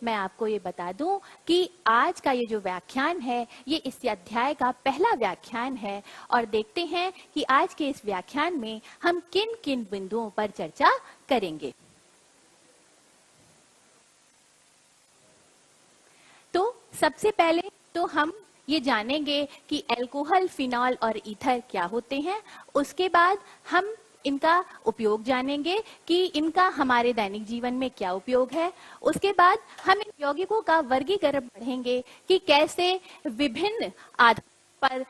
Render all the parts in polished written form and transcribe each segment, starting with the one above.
मैं आपको ये बता दूं कि आज का ये जो व्याख्यान है ये इस अध्याय का पहला व्याख्यान है और देखते हैं कि आज के इस व्याख्यान में हम किन किन बिंदुओं पर चर्चा करेंगे। तो सबसे पहले तो हम ये जानेंगे कि अल्कोहल, फिनॉल और ईथर क्या होते हैं। उसके बाद हम इनका उपयोग जानेंगे कि इनका हमारे दैनिक जीवन में क्या उपयोग है। उसके बाद हम इन यौगिकों का वर्गीकरण पढ़ेंगे कि कैसे विभिन्न आधार पर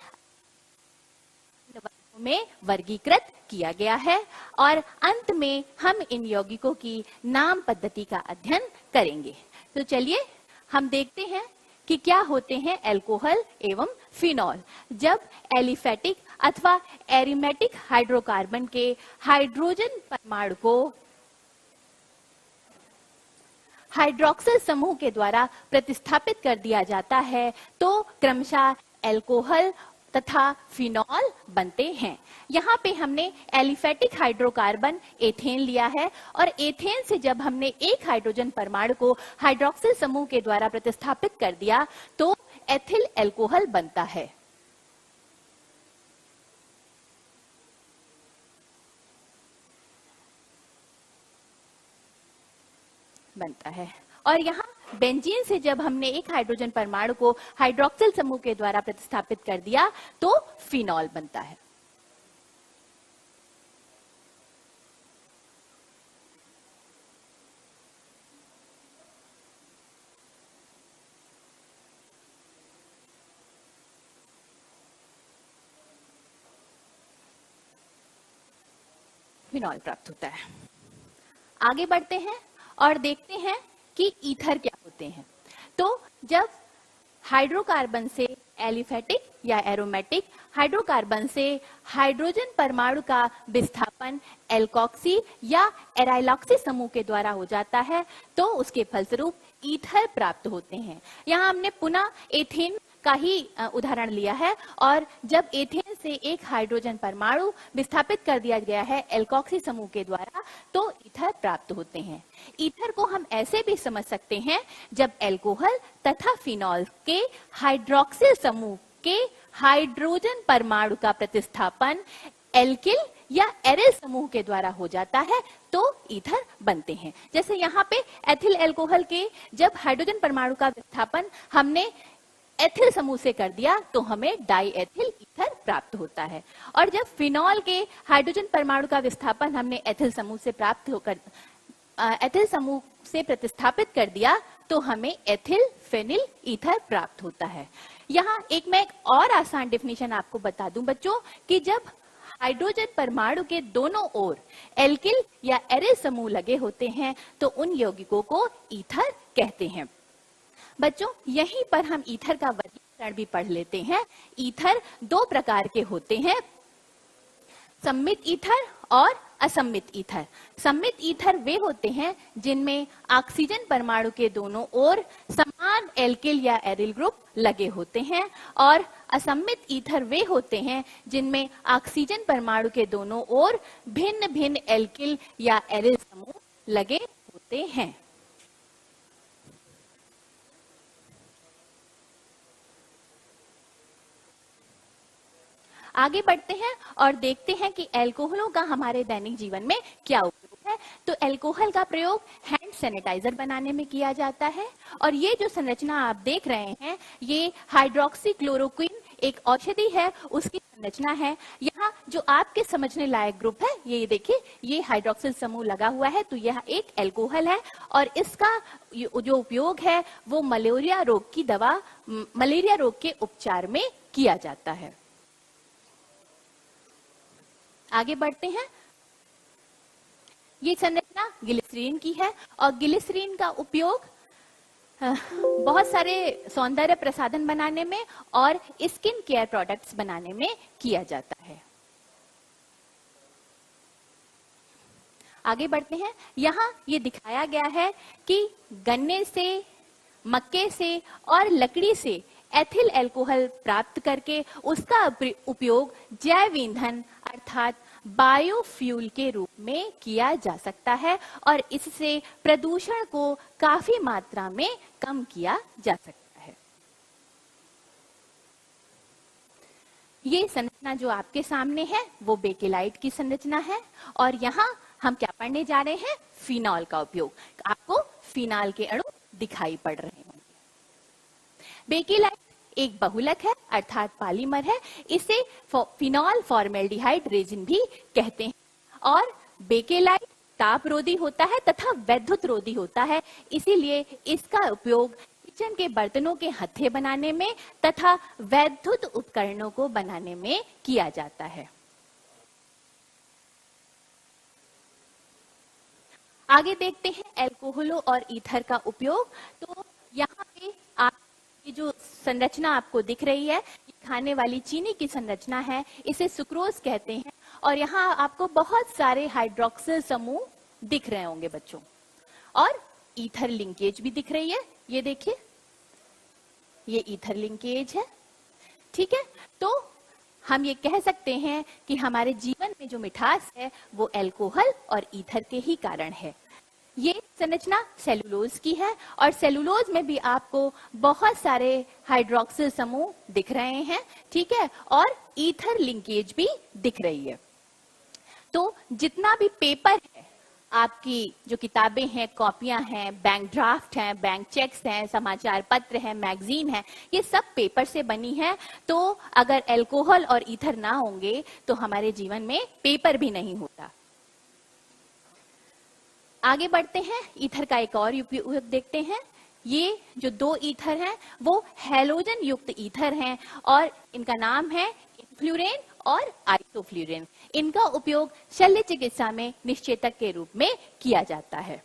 में वर्गीकृत किया गया है और अंत में हम इन यौगिकों की नाम पद्धति का अध्ययन करेंगे। तो चलिए हम देखते हैं कि क्या होते हैं अल्कोहल एवं फिनॉल। जब एलिफेटिक अथवा एरोमेटिक हाइड्रोकार्बन के हाइड्रोजन परमाणु को हाइड्रोक्सिल समूह के द्वारा प्रतिस्थापित कर दिया जाता है तो क्रमशः अल्कोहल तथा फिनॉल बनते हैं। यहाँ पे हमने एलिफेटिक हाइड्रोकार्बन एथेन लिया है और एथेन से जब हमने एक हाइड्रोजन परमाणु को हाइड्रोक्सिल समूह के द्वारा प्रतिस्थापित कर दिया तो एथिल अल्कोहल बनता है। और यहाँ बेंजीन से जब हमने एक हाइड्रोजन परमाणु को हाइड्रोक्सिल समूह के द्वारा प्रतिस्थापित कर दिया तो फिनॉल बनता है। फिनॉल प्राप्त होता है। आगे बढ़ते हैं और देखते हैं कि ईथर क्या होते हैं। तो जब हाइड्रोकार्बन से एलिफेटिक या एरोमेटिक हाइड्रोकार्बन से हाइड्रोजन परमाणु का विस्थापन एल्कोक्सी या एराइलॉक्सी समूह के द्वारा हो जाता है तो उसके फलस्वरूप ईथर प्राप्त होते हैं। यहाँ हमने पुनः एथेन का ही उदाहरण लिया है और जब एथेन से एक हाइड्रोजन परमाणु विस्थापित कर दिया गया है एल्कोक्सी समूह के द्वारा तो ईथर प्राप्त होते हैं। ईथर को हम ऐसे भी समझ सकते हैं जब अल्कोहल तथा फिनॉल के हाइड्रोक्सिल समूह के हाइड्रोजन परमाणु का प्रतिस्थापन एल्किल या एरिल समूह के द्वारा हो जाता है तो ईथर बनते हैं। जैसे यहाँ पे एथिल अल्कोहल के जब हाइड्रोजन परमाणु का विस्थापन हमने एथिल समूह से कर दिया तो हमें डाई एथिल ईथर प्राप्त होता है और जब फिनॉल के हाइड्रोजन परमाणु का विस्थापन हमने एथिल समूह से प्राप्त होकर एथिल समूह से प्रतिस्थापित कर दिया तो हमें एथिल फेनिल ईथर प्राप्त होता है। यहाँ मैं एक और आसान डेफिनेशन आपको बता दूं बच्चों कि जब हाइड्रोजन परमाणु के दोनों ओर एल्किल या एरिल समूह लगे होते हैं तो उन यौगिकों को ईथर कहते हैं। बच्चों यहीं पर हम ईथर का वर्गीकरण भी पढ़ लेते हैं। ईथर दो प्रकार के होते हैं, सम्मित ईथर और असम्मित ईथर। सम्मित ईथर वे होते हैं जिनमें ऑक्सीजन परमाणु के दोनों ओर समान एल्किल या एरिल ग्रुप लगे होते हैं और असम्मित ईथर वे होते हैं जिनमें ऑक्सीजन परमाणु के दोनों ओर भिन्न भिन्न एल्किल या एरिल समूह लगे होते हैं। आगे बढ़ते हैं और देखते हैं कि अल्कोहलों का हमारे दैनिक जीवन में क्या उपयोग है। तो अल्कोहल का प्रयोग हैंड सैनिटाइजर बनाने में किया जाता है और ये जो संरचना आप देख रहे हैं ये हाइड्रोक्सी क्लोरोक्विन एक औषधि है उसकी संरचना है। यहाँ जो आपके समझने लायक ग्रुप है ये देखिए ये हाइड्रोक्सिल समूह लगा हुआ है तो यह एक अल्कोहल है और इसका जो उपयोग है वो मलेरिया रोग की दवा मलेरिया रोग के उपचार में किया जाता है। आगे बढ़ते हैं। ये संरचना ग्लिसरीन की है और ग्लिसरीन का उपयोग बहुत सारे सौंदर्य प्रसाधन बनाने में और स्किन केयर प्रोडक्ट्स बनाने में किया जाता है। आगे बढ़ते हैं। यहाँ ये दिखाया गया है कि गन्ने से, मक्के से और लकड़ी से एथिल अल्कोहल प्राप्त करके उसका उपयोग जैव ईंधन अर्थात बायोफ्यूल के रूप में किया जा सकता है और इससे प्रदूषण को काफी मात्रा में कम किया जा सकता है। ये संरचना जो आपके सामने है वो बेकेलाइट की संरचना है और यहाँ हम क्या पढ़ने जा रहे हैं, फिनॉल का उपयोग। आपको फिनॉल के अणु दिखाई पड़ रहे होंगे। बेकेलाइट एक बहुलक है अर्थात पॉलीमर है, इसे फिनॉल फॉर्मेल्डिहाइड रेजिन भी कहते हैं और बेकेलाइट तापरोधी होता है तथा वैद्युत रोधी होता है, इसीलिए इसका उपयोग किचन के बर्तनों के हत्थे बनाने में तथा वैद्युत उपकरणों को बनाने में किया जाता है। आगे देखते हैं एल्कोहलों और ईथर का उपयोग। तो यहाँ पे आप ये जो संरचना आपको दिख रही है, ये खाने वाली चीनी की संरचना है, इसे सुक्रोज कहते हैं और यहाँ आपको बहुत सारे हाइड्रोक्सिल समूह दिख रहे होंगे बच्चों और ईथर लिंकेज भी दिख रही है। ये देखिए, ये ईथर लिंकेज है, ठीक है। तो हम ये कह सकते हैं कि हमारे जीवन में जो मिठास है वो एल्कोहल और ईथर के ही कारण है। ये संरचना सेलुलोज की है और सेलुलोज में भी आपको बहुत सारे हाइड्रोक्सिल समूह दिख रहे हैं, ठीक है, और ईथर लिंकेज भी दिख रही है। तो जितना भी पेपर है, आपकी जो किताबें हैं, कॉपियां हैं, बैंक ड्राफ्ट हैं, बैंक चेक्स हैं, समाचार पत्र हैं, मैगजीन है, ये सब पेपर से बनी है। तो अगर एल्कोहल और ईथर ना होंगे तो हमारे जीवन में पेपर भी नहीं होता। आगे बढ़ते हैं, ईथर का एक और उपयोग देखते हैं। ये जो दो ईथर हैं वो हैलोजन युक्त ईथर हैं और इनका नाम है इन्फ्लुरेन और आइसोफ्लुरेन। इनका उपयोग शल्य चिकित्सा में निश्चेतक के रूप में किया जाता है।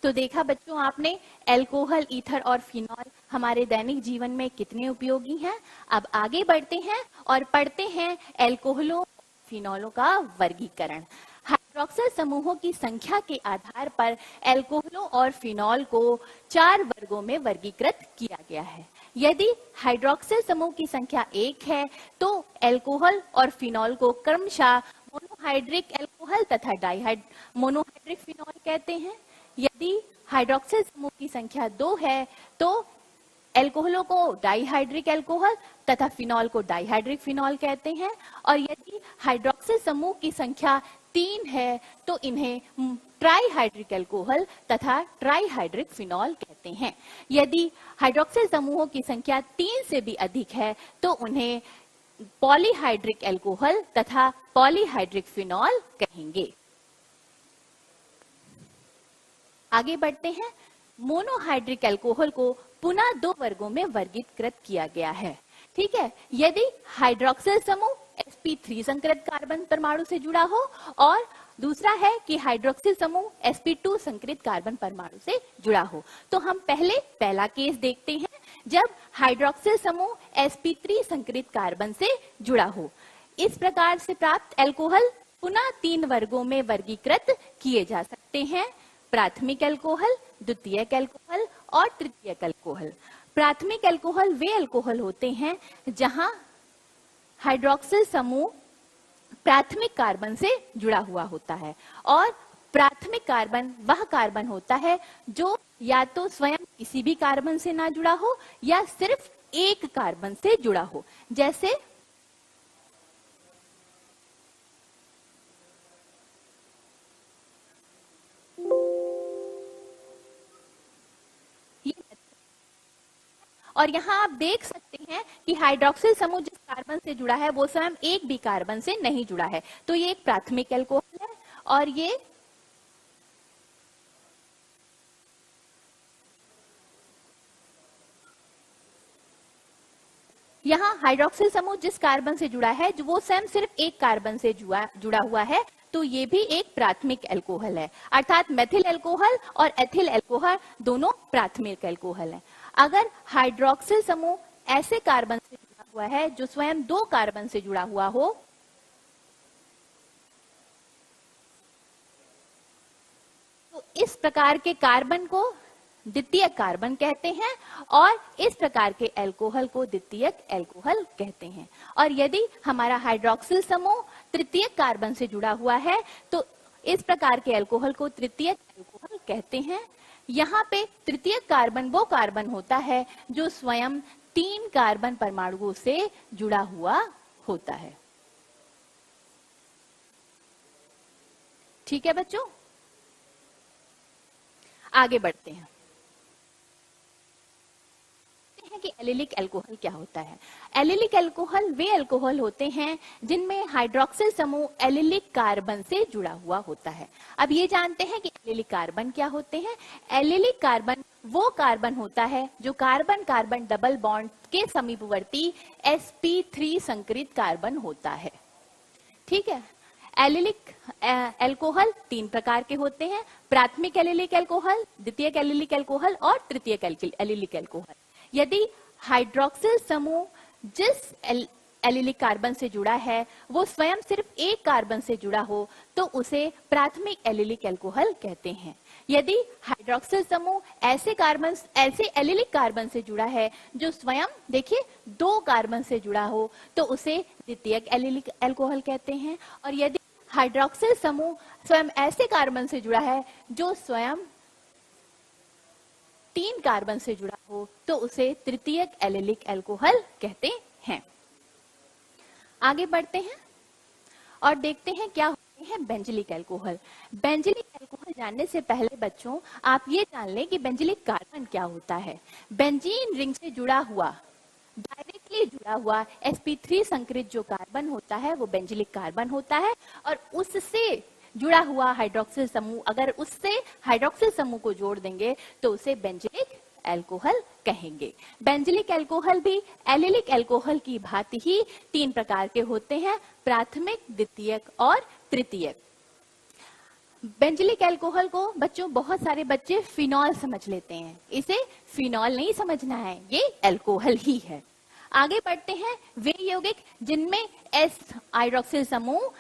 तो देखा बच्चों आपने, एल्कोहल, ईथर और फिनॉल हमारे दैनिक जीवन में कितने उपयोगी हैं। अब आगे बढ़ते हैं और पढ़ते हैं एल्कोहलों, फिनॉलों का वर्गीकरण। हाइड्रोक्सिल समूहों की संख्या के आधार पर एल्कोहलों और फिनॉल को 4 वर्गों में वर्गीकृत किया गया है। यदि हाइड्रोक्सिल समूह की संख्या 1 है तो एल्कोहल और फिनॉल को क्रमशः मोनोहाइड्रिक एल्कोहल तथा मोनोहाइड्रिक फिनॉल कहते हैं। यदि हाइड्रोक्सिल समूह की संख्या 2 है तो एल्कोहलों को डाइहाइड्रिक एल्कोहल तथा फिनॉल को डाइहाइड्रिक फिनॉल कहते हैं और यदि हाइड्रोक्सिल समूह की संख्या 3 है तो इन्हें ट्राइहाइड्रिक एल्कोहल तथा ट्राइहाइड्रिक फिनॉल कहते हैं। यदि हाइड्रोक्सिल समूहों की संख्या 3 से भी अधिक है तो उन्हें पॉलीहाइड्रिक एल्कोहल तथा पॉलीहाइड्रिक फिनॉल कहेंगे। आगे बढ़ते हैं, मोनोहाइड्रिक एल्कोहल को पुनः 2 वर्गों में वर्गीकृत किया गया है, ठीक है। यदि हाइड्रोक्सिल समूह sp3 संकृत कार्बन परमाणु से जुड़ा हो और दूसरा है कि हाइड्रोक्सिल समूह sp2 संकृत कार्बन परमाणु से जुड़ा हो। तो हम पहला केस देखते हैं जब हाइड्रोक्सिल समूह sp3 संकृत कार्बन से जुड़ा हो। इस प्रकार से प्राप्त एल्कोहल पुनः 3 वर्गों में वर्गीकृत किए जा सकते हैं, प्राथमिक एल्कोहल, द्वितीयक एल्कोहल और तृतीयक एल्कोहल। प्राथमिक एल्कोहल वे एल्कोहल होते हैं जहां हाइड्रोक्सिल समूह प्राथमिक कार्बन से जुड़ा हुआ होता है और प्राथमिक कार्बन वह कार्बन होता है जो या तो स्वयं किसी भी कार्बन से ना जुड़ा हो या सिर्फ एक कार्बन से जुड़ा हो। जैसे और यहाँ आप देख सकते हैं कि हाइड्रोक्सिल समूह जिस कार्बन से जुड़ा है वो स्वयं एक भी कार्बन से नहीं जुड़ा है, तो ये एक प्राथमिक एल्कोहल है। और ये यहाँ हाइड्रोक्सिल समूह जिस कार्बन से जुड़ा है जो वो स्वयं सिर्फ एक कार्बन से जुड़ा हुआ है, तो ये भी एक प्राथमिक एल्कोहल है। अर्थात मेथिल एल्कोहल और एथिल एल्कोहल दोनों प्राथमिक एल्कोहल हैं। अगर हाइड्रोक्सिल समूह ऐसे कार्बन से जुड़ा हुआ है जो स्वयं 2 कार्बन से जुड़ा हुआ हो, तो इस प्रकार के कार्बन को द्वितीयक कार्बन कहते हैं और इस प्रकार के एल्कोहल को द्वितीयक एल्कोहल कहते हैं। और यदि हमारा हाइड्रोक्सिल समूह तृतीयक कार्बन से जुड़ा हुआ है तो इस प्रकार के एल्कोहल को तृतीयक एल्कोहल कहते हैं। यहाँ पे तृतीयक कार्बन वो कार्बन होता है जो स्वयं 3 कार्बन परमाणुओं से जुड़ा हुआ होता है। ठीक है बच्चों, आगे बढ़ते हैं कि एलिलिक अल्कोहल क्या होता है। एलिलिक अल्कोहल वे अल्कोहल होते हैं जिनमें हाइड्रोक्सिल समूह एलिलिक कार्बन से जुड़ा हुआ होता है। अब ये जानते हैं कि एलिलिक कार्बन क्या होते हैं। एलिलिक कार्बन वो कार्बन होता है जो कार्बन कार्बन डबल बॉन्ड के समीपवर्ती sp3 संकरित कार्बन होता है। ठीक है, एलिलिक अल्कोहल 3 प्रकार के होते हैं, प्राथमिक एलिलिक अल्कोहल, द्वितीयक एलिलिक अल्कोहल और तृतीयक एलिलिक अल्कोहल। यदि हाइड्रोक्सिल समूह जिस एलिलिक कार्बन से जुड़ा है वो स्वयं सिर्फ एक कार्बन से जुड़ा हो तो उसे प्राथमिक एलिलिक अल्कोहल कहते हैं। यदि हाइड्रोक्सिल समूह ऐसे एलिलिक कार्बन से जुड़ा है जो स्वयं देखिए 2 कार्बन से जुड़ा हो तो उसे द्वितीयक एलिलिक अल्कोहल कहते हैं। और यदि हाइड्रोक्सिल समूह स्वयं ऐसे कार्बन से जुड़ा है जो स्वयं 3 कार्बन से जुड़ा हो तो उसे तृतीयक एलिलिक अल्कोहल कहते हैं। आगे बढ़ते हैं और देखते हैं क्या होते हैं बेंजिलिक अल्कोहल। बेंजिलिक अल्कोहल जानने से पहले बच्चों आप ये जान लें कि बेंजिलिक कार्बन क्या होता है। बेंजीन रिंग से जुड़ा हुआ, डायरेक्टली जुड़ा हुआ sp3 संकरित जो कार्बन होता है वो बेंजिलिक कार्बन होता है। और उससे जुड़ा हुआ हाइड्रोक्सिल समूह, अगर उससे हाइड्रोक्सिल समूह को जोड़ देंगे तो उसे बेंजिलिक अल्कोहल कहेंगे। बेंजिलिक अल्कोहल भी एलिलिक अल्कोहल की भांति ही 3 प्रकार के होते हैं, प्राथमिक, द्वितीयक और तृतीयक। बेंजिलिक अल्कोहल को बच्चों बहुत सारे बच्चे फिनॉल समझ लेते हैं, इसे फिनॉल नहीं समझना है, ये अल्कोहल ही है। आगे बढ़ते हैं, वे यौगिक जिनमें एस हाइड्रोक्सिल समूह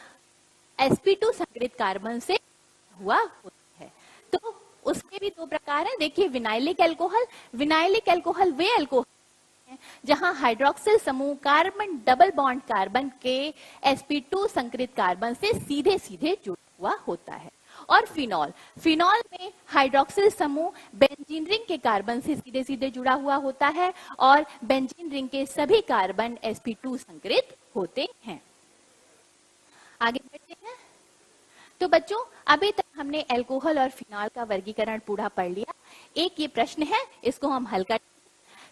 sp2 संकरित कार्बन से हुआ होता है तो उसके भी 2 प्रकार हैं। देखिए विनाइलिक अल्कोहल। विनाइलिक अल्कोहल वे अल्कोहल हैं जहां हाइड्रोक्सिल समूह कार्बन डबल बॉन्ड कार्बन के sp2 संकरित कार्बन से सीधे सीधे जुड़ा हुआ होता है। और फिनॉल, फिनॉल में हाइड्रोक्सिल समूह बेंजीन रिंग के कार्बन से सीधे सीधे जुड़ा हुआ होता है और बेंजीन रिंग के सभी कार्बन sp2 संकरित होते हैं। आगे बढ़ते हैं तो बच्चों अभी तक हमने अल्कोहल और फिनॉल का वर्गीकरण पूरा पढ़ लिया। एक ये प्रश्न है, इसको हम हल कर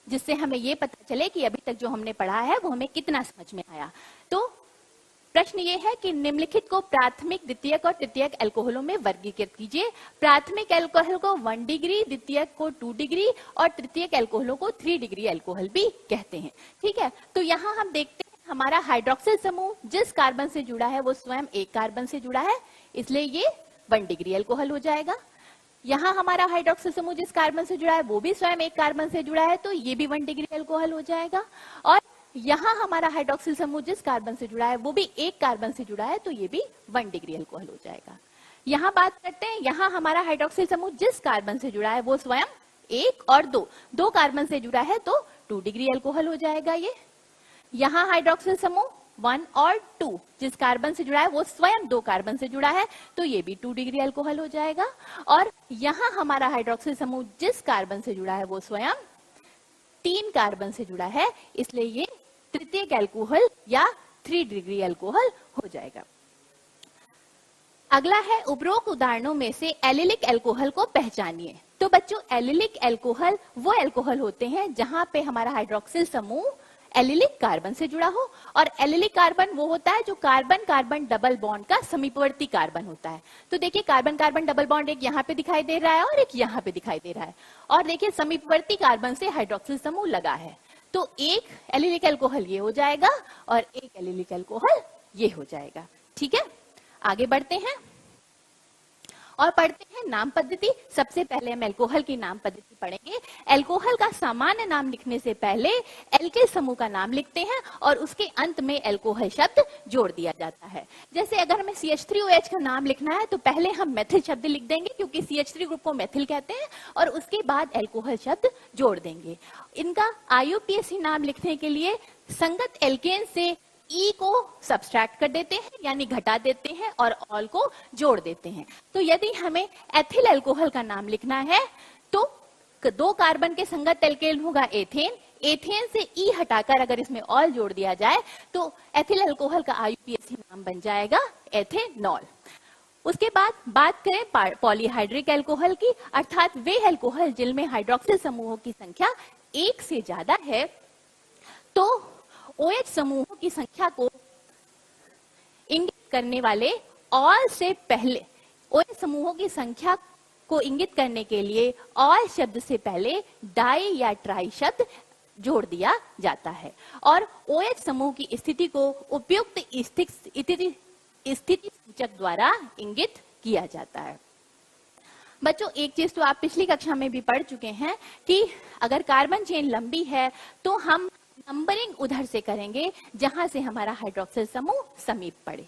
जिससे हमें ये पता चले कि अभी तक जो हमने पढ़ा है वो हमें कितना समझ में आया। तो प्रश्न ये है कि निम्नलिखित को प्राथमिक, द्वितीयक और तृतीयक अल्कोहलों में वर्गीकृत कीजिए। प्राथमिक अल्कोहल को 1 डिग्री, द्वितीयक को 2 डिग्री और तृतीयक अल्कोहलों को 3 डिग्री अल्कोहल भी कहते हैं। ठीक है, तो यहाँ हम देखते हैं हमारा हाइड्रोक्सिल समूह जिस कार्बन से जुड़ा है वो स्वयं एक कार्बन से जुड़ा है, इसलिए ये 1 डिग्री अल्कोहल हो जाएगा। यहाँ हमारा हाइड्रोक्सिल समूह जिस कार्बन से जुड़ा है वो भी स्वयं एक कार्बन से जुड़ा है तो ये भी 1 डिग्री अल्कोहल हो जाएगा। और यहाँ हमारा हाइड्रोक्सिल समूह जिस कार्बन से जुड़ा है वो भी एक कार्बन से जुड़ा है तो ये भी 1 डिग्री अल्कोहल हो जाएगा। यहाँ बात करते हैं, यहाँ हमारा हाइड्रोक्सिल समूह जिस कार्बन से जुड़ा है वो स्वयं 1 और 2 कार्बन से जुड़ा है तो 2 डिग्री अल्कोहल हो जाएगा ये। यहाँ हाइड्रोक्सिल समूह 1 और 2 जिस कार्बन से जुड़ा है वो स्वयं 2 कार्बन से जुड़ा है तो ये भी 2 डिग्री अल्कोहल हो जाएगा। और यहाँ हमारा हाइड्रोक्सिल समूह जिस कार्बन से जुड़ा है वो स्वयं 3 कार्बन से जुड़ा है, इसलिए ये तृतीयक अल्कोहल या 3 डिग्री अल्कोहल हो जाएगा। अगला है उपरोक्त उदाहरणों में से एलिलिक अल्कोहल को पहचानिए। तो बच्चों एलिलिक अल्कोहल वो अल्कोहल होते हैं जहां पे हमारा हाइड्रोक्सिल समूह एलिलिक कार्बन से जुड़ा हो। और एलिलिक कार्बन वो होता है जो कार्बन कार्बन डबल बॉन्ड का समीपवर्ती कार्बन होता है। तो देखिए कार्बन कार्बन डबल बॉन्ड एक यहाँ पे दिखाई दे रहा है और एक यहाँ पे दिखाई दे रहा है। और देखिए समीपवर्ती कार्बन से हाइड्रोक्सिल समूह लगा है तो एक एलिलिक अल्कोहल ये हो जाएगा और एक एलिलिक अल्कोहल ये हो जाएगा। ठीक है, आगे बढ़ते हैं और पढ़ते हैं नाम पद्धति। सबसे पहले हम एल्कोहल की नाम पद्धति पढ़ेंगे। एल्कोहल का सामान्य नाम लिखने से पहले एल्किल समूह का नाम लिखते हैं और उसके अंत में एल्कोहल शब्द जोड़ दिया जाता है। जैसे अगर हमें CH3OH का नाम लिखना है तो पहले हम मेथिल शब्द लिख देंगे, क्योंकि CH3 ग्रुप को मेथिल कहते हैं, और उसके बाद एल्कोहल शब्द जोड़ देंगे। इनका IUPAC नाम लिखने के लिए संगत एल्केन से ई को सब्सट्रैक्ट कर देते हैं, यानी घटा देते हैं, और ऑल को जोड़ देते हैं। तो यदि हमें एथिल अल्कोहल का नाम लिखना है तो 2 कार्बन के संगत एल्केन होगा एथेन। एथेन से ई हटाकर अगर इसमें ऑल जोड़ दिया जाए तो एथिल अल्कोहल का IUPAC नाम बन जाएगा एथेनॉल। उसके बाद बात करें पॉलीहाइड्रिक अल्कोहल की, अर्थात वे अल्कोहल जिनमें हाइड्रोक्सिल समूहों की संख्या 1 से ज्यादा है। तो OH समूहों की संख्या को इंगित करने वाले ऑल से पहले, OH समूहों की संख्या को इंगित करने के लिए ऑल शब्द से पहले डाई या ट्राई शब्द जोड़ दिया जाता है, और OH समूह की स्थिति को उपयुक्त स्थिति सूचक द्वारा इंगित किया जाता है। बच्चों, एक चीज तो आप पिछली कक्षा में भी पढ़ चुके हैं कि अगर कार्बन चेन लंबी है तो हम नंबरिंग उधर से करेंगे जहां से हमारा हाइड्रोक्सिल समूह समीप पड़े।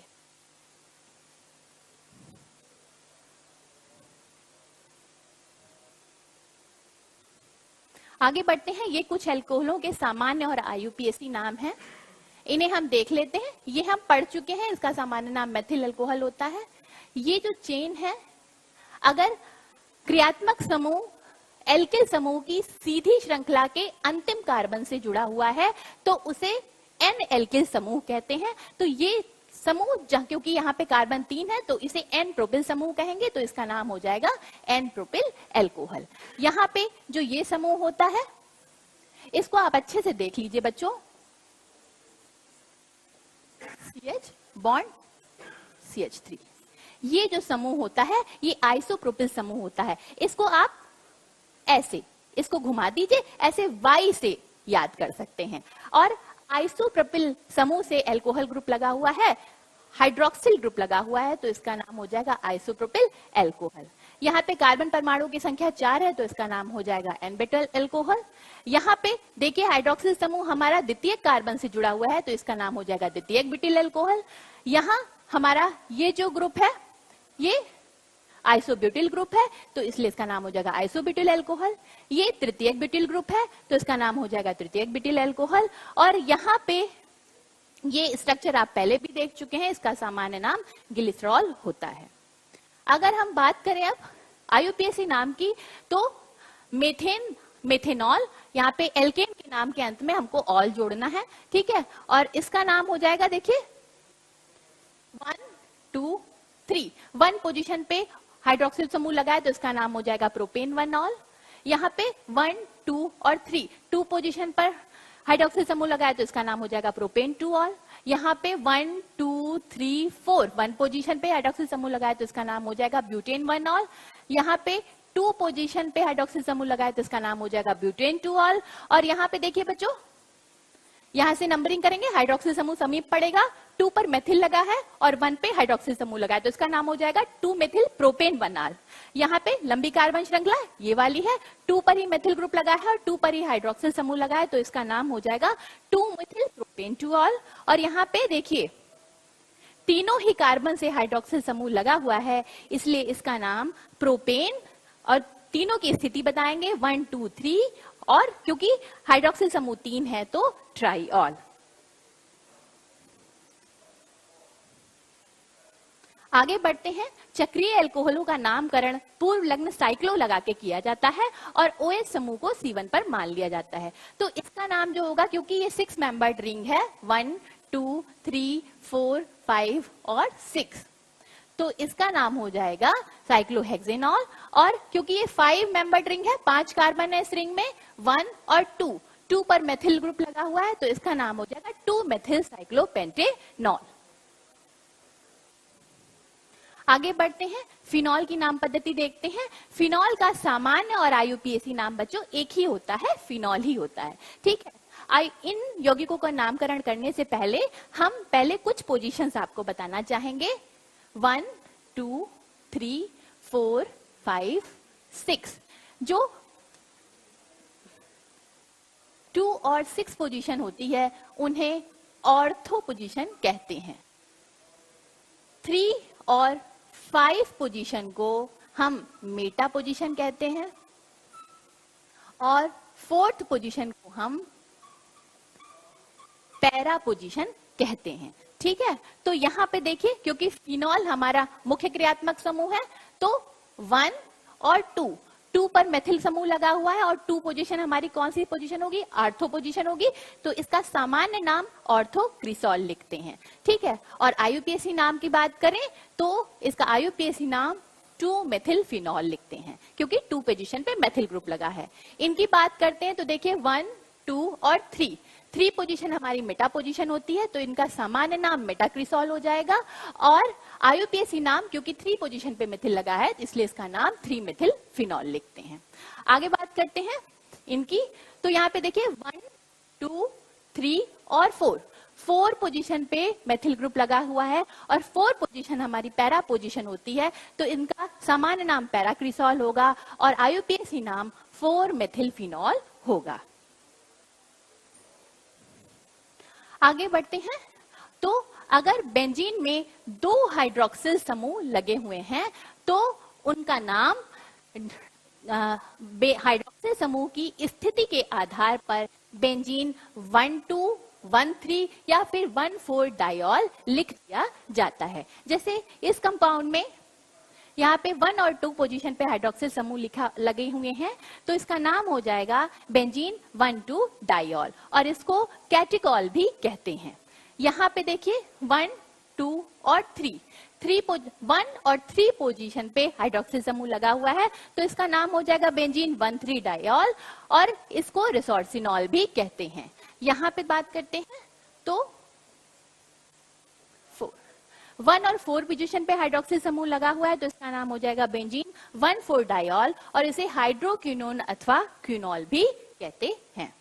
आगे बढ़ते हैं। ये कुछ अल्कोहलों के सामान्य और IUPAC नाम हैं, इन्हें हम देख लेते हैं। ये हम पढ़ चुके हैं, इसका सामान्य नाम मेथिल अल्कोहल होता है। ये जो चेन है, अगर क्रियात्मक समूह एल्किल समूह की सीधी श्रृंखला के अंतिम कार्बन से जुड़ा हुआ है तो उसे एन एल्किल समूह कहते हैं। तो ये समूह, क्योंकि यहाँ पे कार्बन 3 है तो इसे एन प्रोपिल समूह कहेंगे, तो इसका नाम हो जाएगा एन प्रोपिल अल्कोहल। यहाँ पे जो ये समूह होता है इसको आप अच्छे से देख लीजिए बच्चों, CH बॉन्ड CH3, ये जो समूह होता है ये आइसोप्रोपिल समूह होता है। इसको आप ऐसे, इसको घुमा दीजिए, ऐसे Y से याद कर सकते हैं। और आइसोप्रोपिल समूह से अल्कोहल ग्रुप लगा हुआ है, हाइड्रोक्सिल ग्रुप लगा हुआ है, तो इसका नाम हो जाएगा आइसोप्रोपिल अल्कोहल। यहाँ पे कार्बन परमाणु की संख्या 4 है तो इसका नाम हो जाएगा एन-ब्यूटाइल अल्कोहल। यहाँ पे देखिए हाइड्रोक्सिल समूह हमारा द्वितीयक कार्बन से जुड़ा हुआ है तो इसका नाम हो जाएगा द्वितीयक ब्यूटाइल अल्कोहल। यहाँ हमारा ये जो ग्रुप है ये आइसोब्यूटिल ग्रुप है तो इसलिए इसका नाम हो जाएगा आइसोब्यूटिल अल्कोहल। ये तृतीयक ब्यूटिल ग्रुप है तो इसका नाम हो जाएगा तृतीयक ब्यूटिल अल्कोहल। और यहाँ पे ये स्ट्रक्चर आप पहले भी देख चुके हैं, इसका सामान्य नाम ग्लिसरॉल होता है। अगर हम बात करें अब IUPAC नाम की तो मेथेनॉल, यहाँ पे एल्केन के नाम के अंत में हमको ऑल जोड़ना है, ठीक है। और इसका नाम हो जाएगा, देखिए 1 2 3, 1 पोजीशन पे हाइड्रोक्सिल समूह लगा है तो इसका नाम हो जाएगा प्रोपेन 1 ऑल। यहाँ पे 1 2 और 3, 2 पोजीशन पर हाइड्रोक्सिल समूह लगा है तो इसका नाम हो जाएगा प्रोपेन 2 ऑल। यहाँ पे 1 2 3 4, 1 पोजीशन पे हाइड्रोक्सिल समूह लगा है तो इसका नाम हो जाएगा ब्यूटेन 1 ऑल। यहाँ पे 2 पोजीशन पे हाइड्रोक्सिल समूह लगा है तो इसका नाम हो जाएगा ब्यूटेन 2 ऑल। और यहाँ पे देखिए बच्चों, यहाँ से नंबरिंग करेंगे, हाइड्रोक्सिल समूह समीप पड़ेगा, 2 पर मेथिल लगा है और 1 पे हाइड्रोक्सिल समूह लगा है तो इसका नाम हो जाएगा 2 मेथिल प्रोपेन 1 ऑल। यहाँ पे लंबी कार्बन श्रृंखला ये वाली है, 2 पर ही मेथिल ग्रुप लगा है और 2 पर ही हाइड्रोक्सिल समूह लगा है तो इसका नाम हो जाएगा 2 मेथिल प्रोपेन 2 ऑल। और यहाँ पे देखिए तीनों ही कार्बन से हाइड्रोक्सिल समूह लगा हुआ है इसलिए इसका नाम प्रोपेन, और तीनों की स्थिति बताएंगे 1 2 3, और क्योंकि हाइड्रोक्सिल समूह 3 है तो ट्राईऑल। आगे बढ़ते हैं। चक्रीय अल्कोहलों का नामकरण पूर्व लग्न साइक्लो लगा के किया जाता है और OH समूह को C1 पर मान लिया जाता है। तो इसका नाम जो होगा, क्योंकि ये 6 मेंबर्ड रिंग है, 1 2 3 4 5 और 6, तो इसका नाम हो जाएगा साइक्लोहेक्सेनॉल। और क्योंकि ये 5 मेंबर्ड रिंग है, 5 कार्बन है इस रिंग में, 1 और 2 पर मेथिल ग्रुप लगा हुआ है तो इसका नाम हो जाएगा 2 मेथिल साइक्लोपेंटेनॉल। आगे बढ़ते हैं, फिनॉल की नाम पद्धति देखते हैं। फिनॉल का सामान्य और IUPAC नाम बच्चों एक ही होता है, फिनॉल ही होता है, ठीक है। इन यौगिकों का नामकरण करने से पहले हम पहले कुछ पोजीशंस आपको बताना चाहेंगे। 1 2 3 4, 5, 6। जो 2 और 6 पोजीशन होती है उन्हें ऑर्थो पोजीशन कहते हैं। 3 और 5 पोजीशन को हम मेटा पोजीशन कहते हैं और 4th पोजीशन को हम पैरा पोजीशन कहते हैं। ठीक है, तो यहां पे देखिए, क्योंकि फिनॉल हमारा मुख्य क्रियात्मक समूह है तो 1 और 2 पर मेथिल समूह लगा हुआ है और 2 पोजीशन हमारी कौन सी पोजीशन होगी? ऑर्थो पोजीशन होगी, तो इसका सामान्य नाम ऑर्थो क्रिसॉल लिखते हैं। ठीक है, और आईयूपीएसी नाम की बात करें तो इसका आईयूपीएसी नाम 2 मेथिल फिनॉल लिखते हैं, क्योंकि 2 पोजीशन पे मेथिल ग्रुप लगा है। इनकी बात करते हैं तो देखिए 1, 2 और 3 पोजीशन हमारी मेटा पोजीशन होती है, तो इनका सामान्य नाम मेटाक्रिसॉल हो जाएगा। और आईयूपीएसी नाम, क्योंकि 3 पोजीशन पे मेथिल लगा है इसलिए इसका नाम 3 मेथिल फिनॉल लिखते हैं। आगे बात करते हैं इनकी, तो यहाँ पे देखिए 1, 2, 3 और 4 पोजीशन पे मेथिल ग्रुप लगा हुआ है और 4 पोजीशन हमारी पैरा पोजीशन होती है, तो इनका सामान्य नाम पैराक्रिसॉल होगा और आईयूपीएसी नाम 4 मेथिल फिनॉल होगा। आगे बढ़ते हैं, तो अगर बेंजीन में 2 हाइड्रोक्सिल समूह लगे हुए हैं तो उनका नाम हाइड्रोक्सिल समूह की स्थिति के आधार पर बेंजीन 1,2, 1,3 या फिर 1,4 डायॉल लिख दिया जाता है। जैसे इस कंपाउंड में यहाँ पे 1 और 2 पोजीशन पे हाइड्रोक्सिल समूह लगे हुए हैं, तो इसका नाम हो जाएगा बेंजीन 1,2 डायॉल और इसको कैटिकॉल भी कहते हैं। यहाँ पे देखिए 1, 2 और 3 1 और 3 पोजीशन पे हाइड्रोक्सिल समूह लगा हुआ है, तो इसका नाम हो जाएगा बेंजीन 1,3 डायॉल और इसको रिसोर्सिनॉल भी कहते हैं। यहाँ पे बात करते हैं तो 1 और 4 पोजीशन पे हाइड्रोक्सिल समूह लगा हुआ है, तो इसका नाम हो जाएगा बेंजीन 1,4 डायॉल और इसे हाइड्रोक्विनोन अथवा क्विनॉल भी कहते हैं।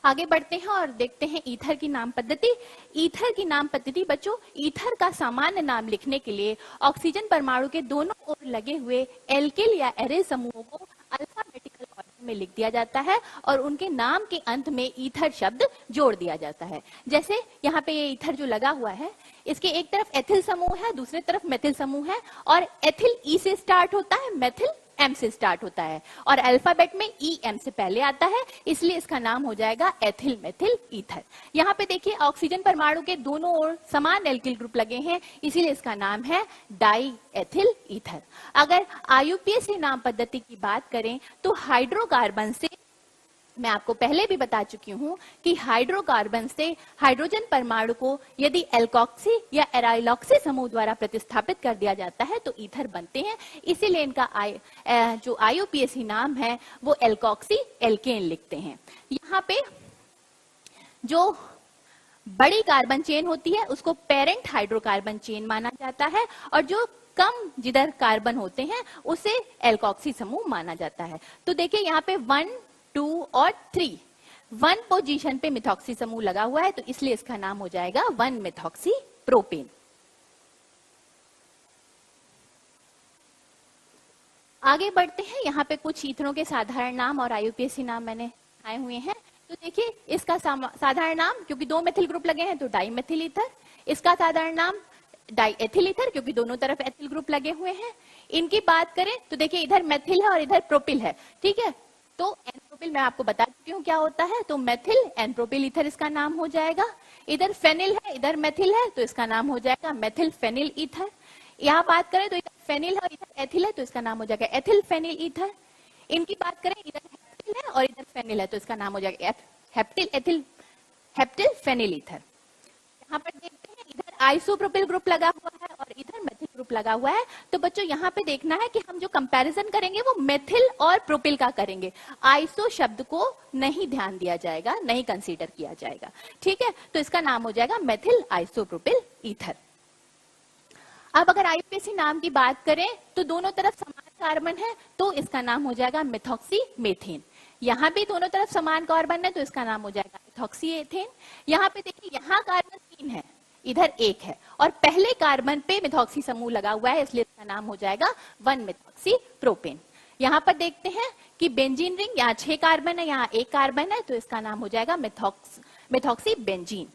आगे बढ़ते हैं और देखते हैं ईथर की नाम पद्धति। ईथर की नाम पद्धति बच्चों, ईथर का सामान्य नाम लिखने के लिए ऑक्सीजन परमाणु के दोनों ओर लगे हुए एल्किल या एरे समूहों को अल्फाबेटिकल ऑर्डर में लिख दिया जाता है और उनके नाम के अंत में ईथर शब्द जोड़ दिया जाता है। जैसे यहाँ पे ये ईथर जो लगा हुआ है, इसके एक तरफ एथिल समूह है, दूसरी तरफ मेथिल समूह है और एथिल ई से स्टार्ट होता है, मेथिल एम से स्टार्ट होता है और अल्फाबेट में ई एम से पहले आता है, इसलिए इसका नाम हो जाएगा एथिल मेथिल ईथर। यहाँ पे देखिए ऑक्सीजन परमाणु के दोनों ओर समान एल्किल ग्रुप लगे हैं, इसीलिए इसका नाम है डाई एथिल ईथर। अगर आईयूपीएसी नाम पद्धति की बात करें तो हाइड्रोकार्बन से, मैं आपको पहले भी बता चुकी हूं कि हाइड्रोकार्बन से हाइड्रोजन परमाणु को यदि एल्कोक्सी या एराइलॉक्सी समूह द्वारा प्रतिस्थापित कर दिया जाता है तो ईथर बनते हैं, इसीलिए इनका जो आईयूपीएसी नाम है वो एल्कोक्सी एल्केन लिखते हैं। यहाँ पे जो बड़ी कार्बन चेन होती है उसको पेरेंट हाइड्रोकार्बन चेन माना जाता है और जो कम जिधर कार्बन होते हैं उसे एल्कोक्सी समूह माना जाता है। तो देखिए यहाँ पे 1, 2 और 3 1 पोजीशन पे मिथॉक्सी समूह लगा हुआ है, तो इसलिए इसका नाम हो जाएगा 1 मिथॉक्सी प्रोपेन। आगे बढ़ते हैं, यहाँ पे कुछ ईथरों के साधारण नाम और आईयूपीएसी नाम मैंने आए हुए हैं। तो देखिए इसका साधारण नाम, क्योंकि 2 मेथिल ग्रुप लगे हैं तो डाई मेथिल ईथर। इसका साधारण नाम डाई एथिल ईथर, क्योंकि दोनों तरफ एथिल ग्रुप लगे हुए हैं। इनकी बात करें तो देखिए इधर मेथिल है और इधर प्रोपिल है, ठीक है। तो एनप्रोपिल मैं आपको बता चुकी हूँ क्या होता है, तो मेथिल एनप्रोपिल ईथर इसका नाम हो जाएगा। इधर फेनिल है, इधर मेथिल है, तो इसका नाम हो जाएगा मेथिल फेनिल ईथर। यहाँ बात करें तो इधर फेनिल है और इधर एथिल है, तो इसका नाम हो जाएगा एथिल फेनिल ईथर। इनकी बात करें इधर हेप्टिल है और इधर फेनिल है, तो इसका नाम हो जाएगा हेप्टिल फेनिल ईथर। यहाँ पर देखते हैं इधर आइसोप्रोपिल ग्रुप लगा हुआ है और इधर मेथिल ग्रुप लगा हुआ है। तो बच्चों यहाँ पे देखना है कि हम जो कंपैरिजन करेंगे वो मेथिल और प्रोपिल का करेंगे, आइसो शब्द को नहीं ध्यान दिया जाएगा, नहीं कंसीडर किया जाएगा, ठीक है। तो इसका नाम हो जाएगा मेथिल आइसोप्रोपिल ईथर। अब अगर आईयूपीएसी नाम की बात करें तो दोनों तरफ समान कार्बन है, तो इसका नाम हो जाएगा मिथॉक्सी मेथेन। यहाँ भी दोनों तरफ समान कार्बन है, तो इसका नाम हो जाएगा मिथॉक्सी एथेन। यहाँ पे देखिए यहाँ कार्बन 3 है, इधर एक है और पहले कार्बन पे मिथॉक्सी समूह लगा हुआ है, इसलिए इसका नाम हो जाएगा 1 मिथॉक्सी प्रोपेन। यहाँ पर देखते हैं कि बेंजीन रिंग, यहाँ 6 कार्बन है, यहाँ 1 कार्बन है, तो इसका नाम हो जाएगा मिथॉक्सी बेंजीन।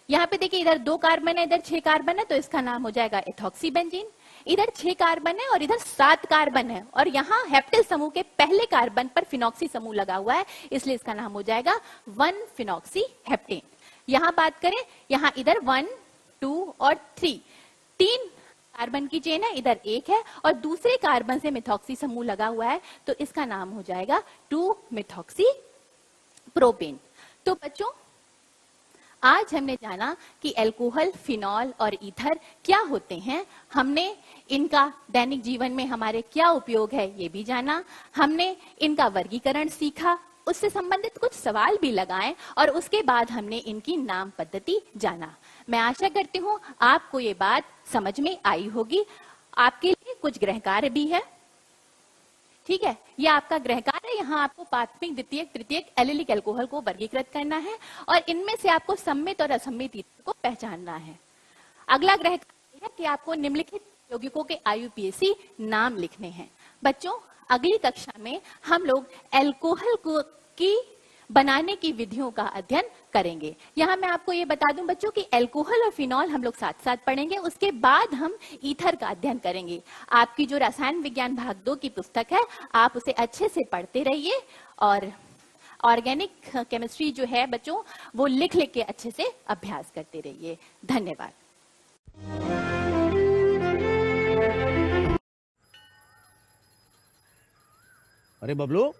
यहाँ पे देखिए इधर 2 कार्बन है, इधर 6 कार्बन है, तो इसका नाम हो जाएगा एथॉक्सी बेंजीन। इधर 6 कार्बन है और इधर 7 कार्बन है और यहाँ हेप्टिल समूह के पहले कार्बन पर फिनॉक्सी समूह लगा हुआ है, इसलिए इसका नाम हो जाएगा 1 फिनॉक्सी हेप्टेन। यहाँ बात करें, यहाँ इधर 1, 2 और 3 कार्बन की चेन है, इधर 1 है और दूसरे कार्बन से मिथॉक्सी समूह लगा हुआ है, तो इसका नाम हो जाएगा 2 मिथॉक्सी प्रोपेन। तो बच्चों, आज हमने जाना कि अल्कोहल, फिनॉल और ईथर क्या होते हैं, हमने इनका दैनिक जीवन में हमारे क्या उपयोग है ये भी जाना, हमने इनका वर्गीकरण सीखा, उससे संबंधित कुछ सवाल भी लगाएं और उसके बाद हमने इनकी नाम पद्धति जाना। मैं आशा करती हूँ आपको ये बात समझ में आई होगी। आपके लिए कुछ गृह कार्य भी है, ठीक है, ये आपका गृह कार्य। यहाँ आपको प्राथमिक, द्वितीयक, तृतीयक एलिलिक अल्कोहल को वर्गीकृत करना है और इनमें से आपको सम्मित और असम्मित ईथर को पहचानना है। अगला गृह कार्य है कि आपको निम्नलिखित यौगिकों के IUPAC नाम लिखने हैं। बच्चों, अगली कक्षा में हम लोग अल्कोहल की बनाने की विधियों का अध्ययन करेंगे। यहाँ मैं आपको ये बता दूं बच्चों कि अल्कोहल और फिनॉल हम लोग साथ साथ पढ़ेंगे, उसके बाद हम ईथर का अध्ययन करेंगे। आपकी जो रसायन विज्ञान भाग 2 की पुस्तक है, आप उसे अच्छे से पढ़ते रहिए और ऑर्गेनिक केमिस्ट्री जो है बच्चों, वो लिख लिख के अच्छे से अभ्यास करते रहिए। धन्यवाद। अरे बबलू,